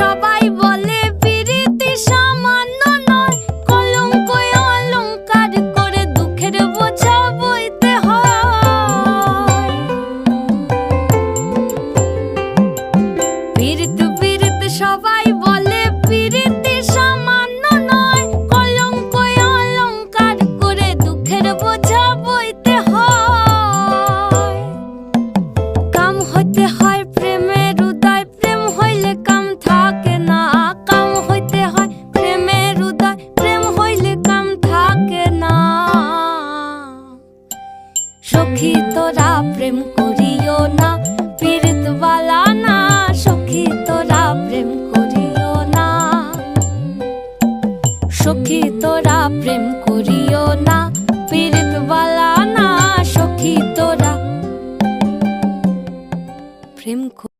সবাই বলে পিরিতি সামান্য নয়, কলঙ্ক অলংকার করে দুঃখের বোঝা বইতে হয়। পিরিত পিরিত সবাই